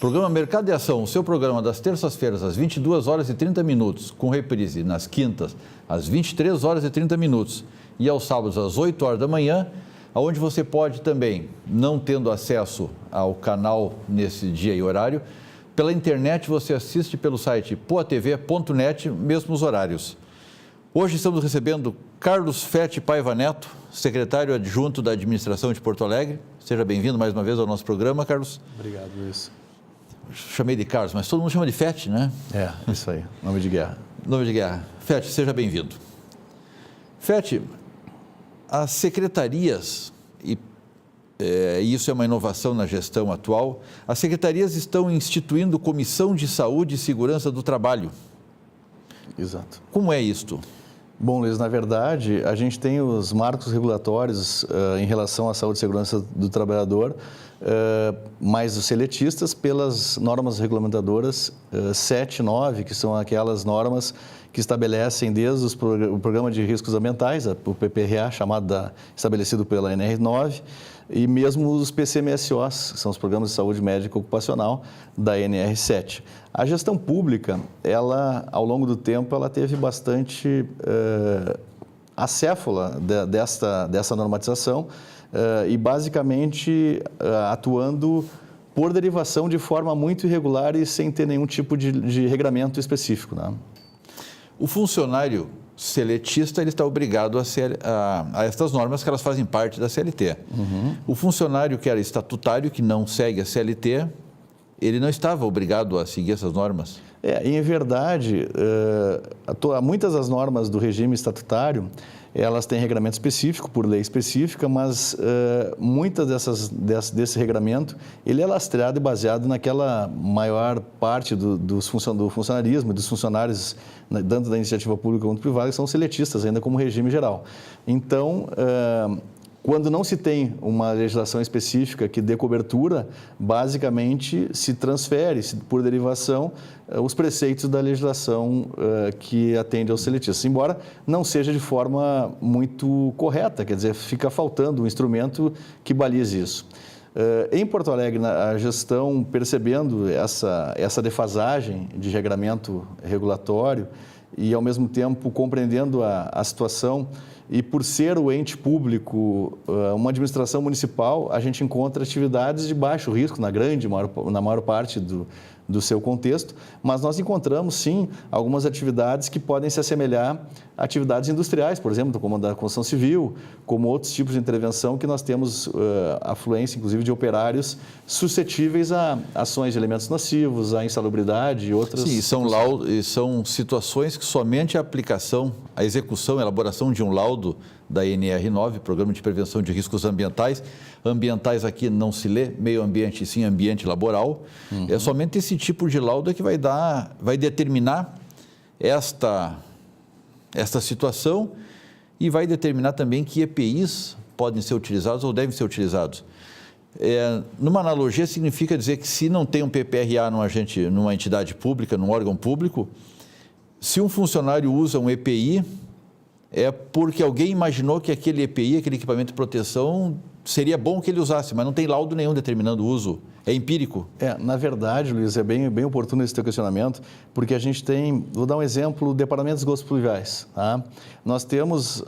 Programa Mercado de Ação, o seu programa das terças-feiras às 22 horas e 30 minutos, com reprise nas quintas às 23 horas e 30 minutos e aos sábados às 8 horas da manhã, onde você pode também, não tendo acesso ao canal nesse dia e horário, pela internet você assiste pelo site poatv.net, mesmos horários. Hoje estamos recebendo Carlos Fetti Paiva Neto, secretário adjunto da administração de Porto Alegre. Seja bem-vindo mais uma vez ao nosso programa, Carlos. Obrigado, Luiz. Chamei de Carlos, mas todo mundo chama de Fetti, né? É, isso aí, nome de guerra. Nome de guerra. Fetti, seja bem-vindo. Fetti, as secretarias, e isso é uma inovação na gestão atual, as secretarias estão instituindo Comissão de Saúde e Segurança do Trabalho. Exato. Como é isto? Bom, Luiz, na verdade, a gente tem os marcos regulatórios em relação à saúde e segurança do trabalhador, mais os seletistas pelas normas regulamentadoras 7 e 9, que são aquelas normas que estabelecem desde o Programa de Riscos Ambientais, o PPRA, estabelecido pela NR9, e mesmo os PCMSOs, que são os Programas de Saúde Médica Ocupacional, da NR7. A gestão pública, ela, ao longo do tempo, ela teve bastante acéfala dessa normatização e, basicamente, atuando por derivação de forma muito irregular e sem ter nenhum tipo de regramento específico, né? O funcionário seletista ele está obrigado a estas normas que elas fazem parte da CLT. Uhum. O funcionário que era estatutário, que não segue a CLT, ele não estava obrigado a seguir essas normas? Em verdade, muitas das normas do regime estatutário, elas têm regramento específico, por lei específica, mas muitas desse regramento, ele é lastreado e baseado naquela maior parte do funcionarismo, dos funcionários, tanto da iniciativa pública quanto privada, que são seletistas, ainda como regime geral. Então, quando não se tem uma legislação específica que dê cobertura, basicamente se transfere, por derivação, os preceitos da legislação que atende aos seletistas, embora não seja de forma muito correta, quer dizer, fica faltando um instrumento que balize isso. Em Porto Alegre, a gestão, percebendo essa defasagem de regramento regulatório e, ao mesmo tempo, compreendendo a situação, e por ser o ente público, uma administração municipal, a gente encontra atividades de baixo risco, na maior parte do seu contexto, mas nós encontramos, sim, algumas atividades que podem se assemelhar a atividades industriais, por exemplo, como a da construção civil, como outros tipos de intervenção que nós temos afluência, inclusive, de operários suscetíveis a ações de elementos nocivos, a insalubridade e outras... Sim, são situações que somente a aplicação, a execução, a elaboração de um laudo da NR9, Programa de Prevenção de Riscos Ambientais. Ambientais aqui não se lê, meio ambiente sim, ambiente laboral. Uhum. É somente esse tipo de laudo que vai determinar esta situação e vai determinar também que EPIs podem ser utilizados ou devem ser utilizados. Numa analogia, significa dizer que se não tem um PPRA numa entidade pública, num órgão público, se um funcionário usa um EPI, é porque alguém imaginou que aquele EPI, aquele equipamento de proteção, seria bom que ele usasse, mas não tem laudo nenhum determinando o uso. É empírico? Na verdade, Luiz, é bem oportuno esse teu questionamento, porque a gente tem, vou dar um exemplo, o Departamento de Esgotos Pluviais. Tá? Nós temos,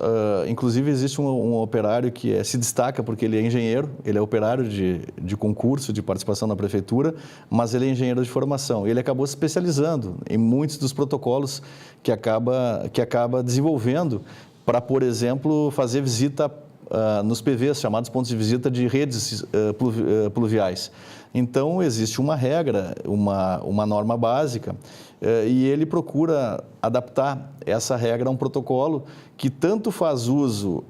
inclusive existe um operário que se destaca porque ele é engenheiro, ele é operário de concurso, de participação na prefeitura, mas ele é engenheiro de formação. Ele acabou se especializando em muitos dos protocolos que acaba desenvolvendo para, por exemplo, fazer visita nos PVs, chamados pontos de visita de redes pluviais. Então, existe uma regra, uma norma básica, e ele procura adaptar essa regra a um protocolo que tanto faz uso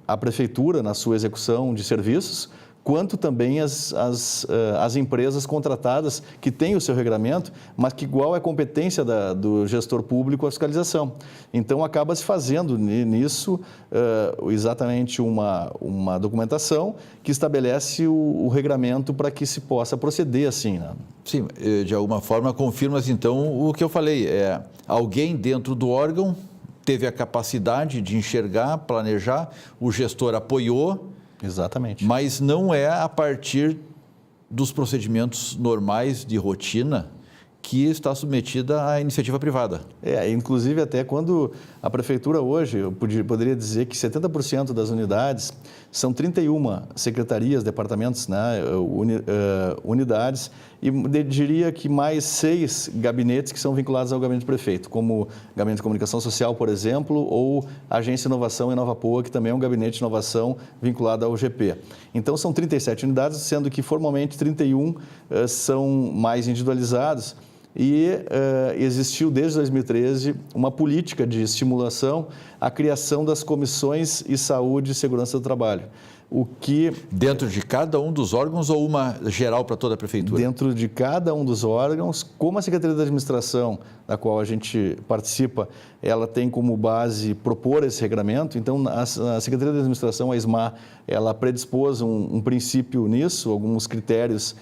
a prefeitura na sua execução de serviços, quanto também as empresas contratadas que têm o seu regramento, mas que igual é competência do gestor público a fiscalização. Então, acaba se fazendo nisso exatamente uma documentação que estabelece o regramento para que se possa proceder assim, né? Sim, de alguma forma confirmas então o que eu falei, alguém dentro do órgão teve a capacidade de enxergar, planejar, o gestor apoiou. Exatamente. Mas não é a partir dos procedimentos normais de rotina que está submetida à iniciativa privada. Inclusive até quando a prefeitura hoje, eu poderia dizer que 70% das unidades são 31 secretarias, departamentos, né, unidades, e diria que mais 6 gabinetes que são vinculados ao gabinete do prefeito, como Gabinete de Comunicação Social, por exemplo, ou Agência de Inovação e Inovapoa, que também é um gabinete de inovação vinculado ao GP. Então, são 37 unidades, sendo que formalmente 31 são mais individualizados. E existiu desde 2013 uma política de estimulação à criação das comissões de saúde e segurança do trabalho. O que... Dentro de cada um dos órgãos ou uma geral para toda a prefeitura? Dentro de cada um dos órgãos, como a Secretaria da Administração, da qual a gente participa, ela tem como base propor esse regramento, então a Secretaria da Administração, a ESMA, ela predispôs um princípio nisso, alguns critérios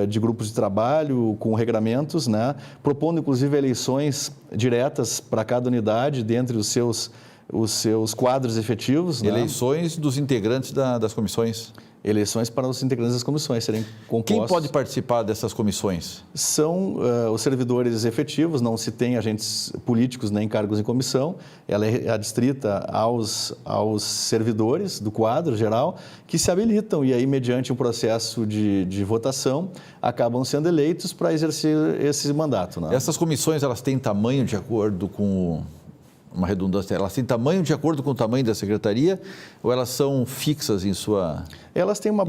de grupos de trabalho com regramentos, né, propondo inclusive eleições diretas para cada unidade dentre os seus quadros efetivos. Eleições, né, dos integrantes das comissões? Eleições para os integrantes das comissões serem compostos. Quem pode participar dessas comissões? São os servidores efetivos, não se tem agentes políticos nem cargos em comissão. Ela é adstrita aos servidores do quadro geral que se habilitam e aí, mediante um processo de votação, acabam sendo eleitos para exercer esse mandato. Né? Essas comissões, elas têm tamanho de acordo com... uma redundância, elas têm tamanho de acordo com o tamanho da secretaria ou elas são fixas em sua... Elas têm uma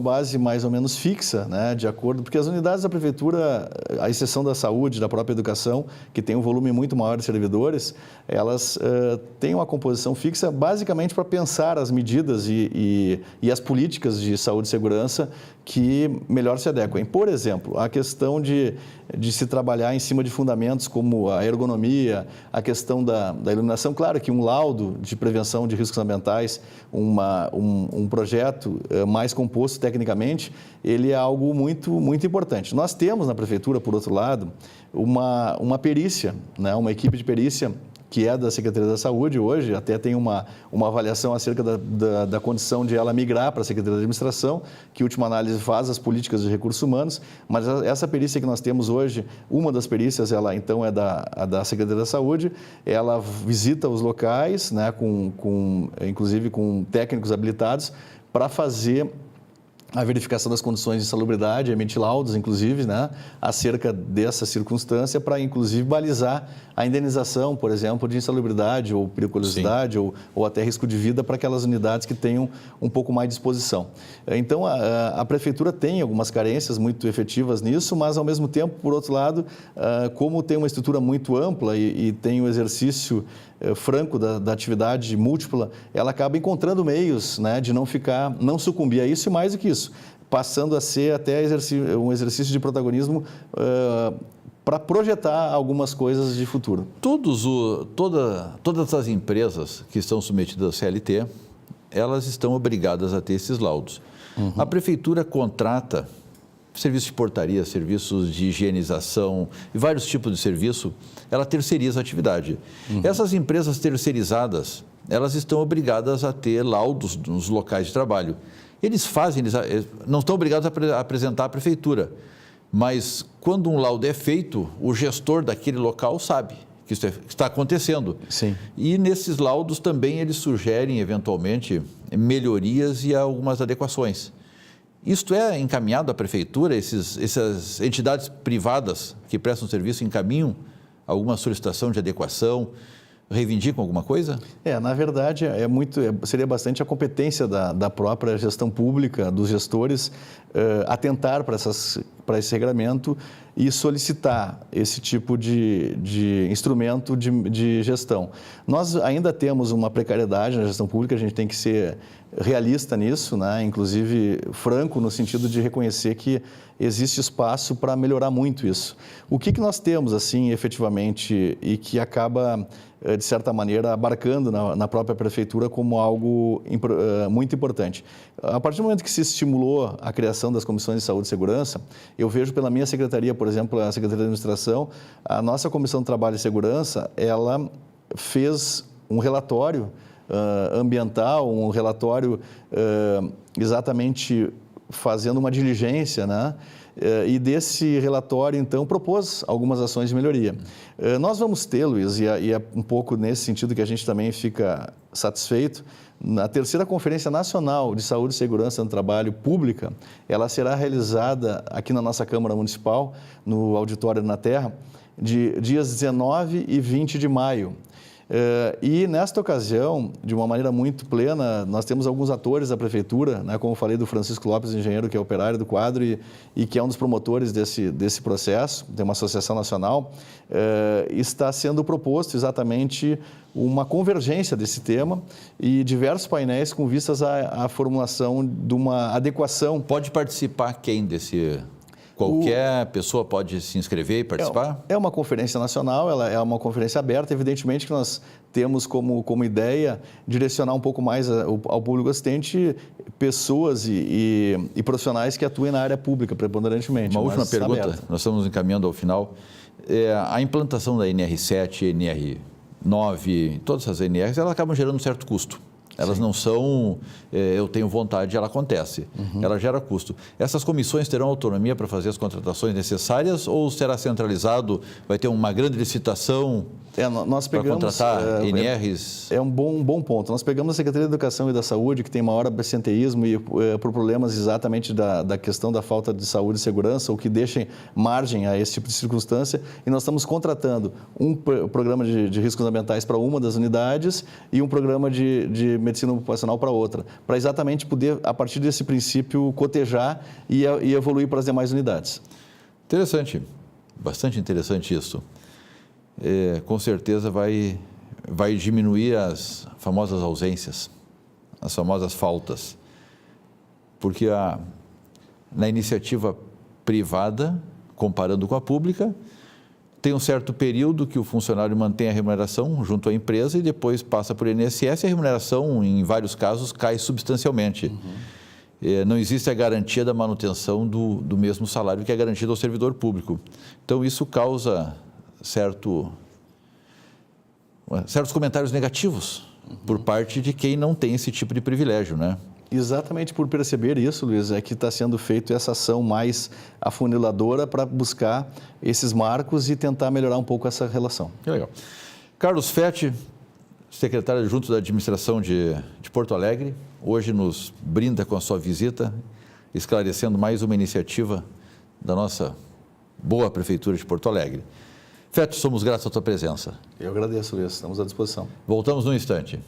base mais ou menos fixa, né, de acordo, porque as unidades da prefeitura, à exceção da saúde, da própria educação, que tem um volume muito maior de servidores, elas têm uma composição fixa basicamente para pensar as medidas e as políticas de saúde e segurança que melhor se adequem. Por exemplo, a questão de se trabalhar em cima de fundamentos como a ergonomia, a questão da iluminação. Claro que um laudo de prevenção de riscos ambientais, um projeto mais composto tecnicamente, ele é algo muito, muito importante. Nós temos na prefeitura, por outro lado, uma perícia, né, uma equipe de perícia que é da Secretaria da Saúde hoje, até tem uma avaliação acerca da condição de ela migrar para a Secretaria da Administração, que, em última análise, faz as políticas de recursos humanos, mas essa perícia que nós temos hoje, uma das perícias, ela então é da Secretaria da Saúde, ela visita os locais, né, inclusive com técnicos habilitados, para fazer a verificação das condições de salubridade, emitir laudos, inclusive, né, acerca dessa circunstância, para, inclusive, balizar a indenização, por exemplo, de insalubridade ou periculosidade ou até risco de vida para aquelas unidades que tenham um pouco mais de exposição. Então, a prefeitura tem algumas carências muito efetivas nisso, mas, ao mesmo tempo, por outro lado, como tem uma estrutura muito ampla e tem um exercício franco da atividade múltipla, ela acaba encontrando meios, né, de não sucumbir a isso e, mais do que isso, passando a ser até um exercício de protagonismo para projetar algumas coisas de futuro. Todas as empresas que estão submetidas à CLT, elas estão obrigadas a ter esses laudos. Uhum. A prefeitura contrata serviços de portaria, serviços de higienização e vários tipos de serviço, ela terceiriza a atividade. Uhum. Essas empresas terceirizadas, elas estão obrigadas a ter laudos nos locais de trabalho. Eles não estão obrigados a apresentar à prefeitura, mas quando um laudo é feito, o gestor daquele local sabe que isso está acontecendo. Sim. E nesses laudos também eles sugerem, eventualmente, melhorias e algumas adequações. Isto é encaminhado à prefeitura? Essas entidades privadas que prestam serviço encaminham alguma solicitação de adequação, reivindicam alguma coisa? Na verdade, seria bastante a competência da própria gestão pública, dos gestores, atentar para esse regramento e solicitar esse tipo de instrumento de gestão. Nós ainda temos uma precariedade na gestão pública, a gente tem que ser realista nisso, né? Inclusive franco no sentido de reconhecer que existe espaço para melhorar muito isso. O que nós temos, assim, efetivamente, e que acaba, de certa maneira, abarcando na própria prefeitura como algo muito importante? A partir do momento que se estimulou a criação das comissões de saúde e segurança, eu vejo pela minha secretaria, por exemplo, a Secretaria da Administração, a nossa Comissão de Trabalho e Segurança, ela fez um relatório ambiental, um relatório exatamente fazendo uma diligência, né? E desse relatório, então, propôs algumas ações de melhoria. Nós vamos ter, Luiz, e é um pouco nesse sentido que a gente também fica satisfeito, na terceira Conferência Nacional de Saúde e Segurança no Trabalho Pública, ela será realizada aqui na nossa Câmara Municipal, no Auditório na Terra, de dias 19 e 20 de maio. E nesta ocasião, de uma maneira muito plena, nós temos alguns atores da Prefeitura, né, como eu falei do Francisco Lopes, engenheiro, que é operário do quadro e que é um dos promotores desse processo, tem uma associação nacional, está sendo proposto exatamente uma convergência desse tema e diversos painéis com vistas à formulação de uma adequação. Pode participar quem desse... Qualquer pessoa pode se inscrever e participar? É uma conferência nacional, ela é uma conferência aberta. Evidentemente que nós temos como ideia direcionar um pouco mais ao público assistente pessoas e profissionais que atuem na área pública, preponderantemente. Uma última pergunta, aberta. Nós estamos encaminhando ao final. A implantação da NR7, NR9, todas as NRs, elas acabam gerando um certo custo. Elas não são, eu tenho vontade, ela acontece. Ela gera custo. Essas comissões terão autonomia para fazer as contratações necessárias ou será centralizado, vai ter uma grande licitação nós pegamos, para contratar NRs? É um bom ponto. Nós pegamos a Secretaria de Educação e da Saúde, que tem maior absenteísmo e por problemas exatamente da questão da falta de saúde e segurança, o que deixa margem a esse tipo de circunstância, e nós estamos contratando um programa de riscos ambientais para uma das unidades e um programa de medicina ocupacional para outra, para exatamente poder, a partir desse princípio, cotejar e evoluir para as demais unidades. Interessante, bastante interessante isso. Com certeza vai diminuir as famosas ausências, as famosas faltas, porque na iniciativa privada, comparando com a pública, tem um certo período que o funcionário mantém a remuneração junto à empresa e depois passa por INSS e a remuneração, em vários casos, cai substancialmente. Não existe a garantia da manutenção do mesmo salário que é garantido ao servidor público. Então, isso causa certos comentários negativos por parte de quem não tem esse tipo de privilégio, né? Exatamente por perceber isso, Luiz, é que está sendo feita essa ação mais afuniladora para buscar esses marcos e tentar melhorar um pouco essa relação. Que legal. Carlos Fetti, secretário adjunto da administração de Porto Alegre, hoje nos brinda com a sua visita, esclarecendo mais uma iniciativa da nossa boa Prefeitura de Porto Alegre. Fetti, somos gratos à tua presença. Eu agradeço, Luiz. Estamos à disposição. Voltamos num instante.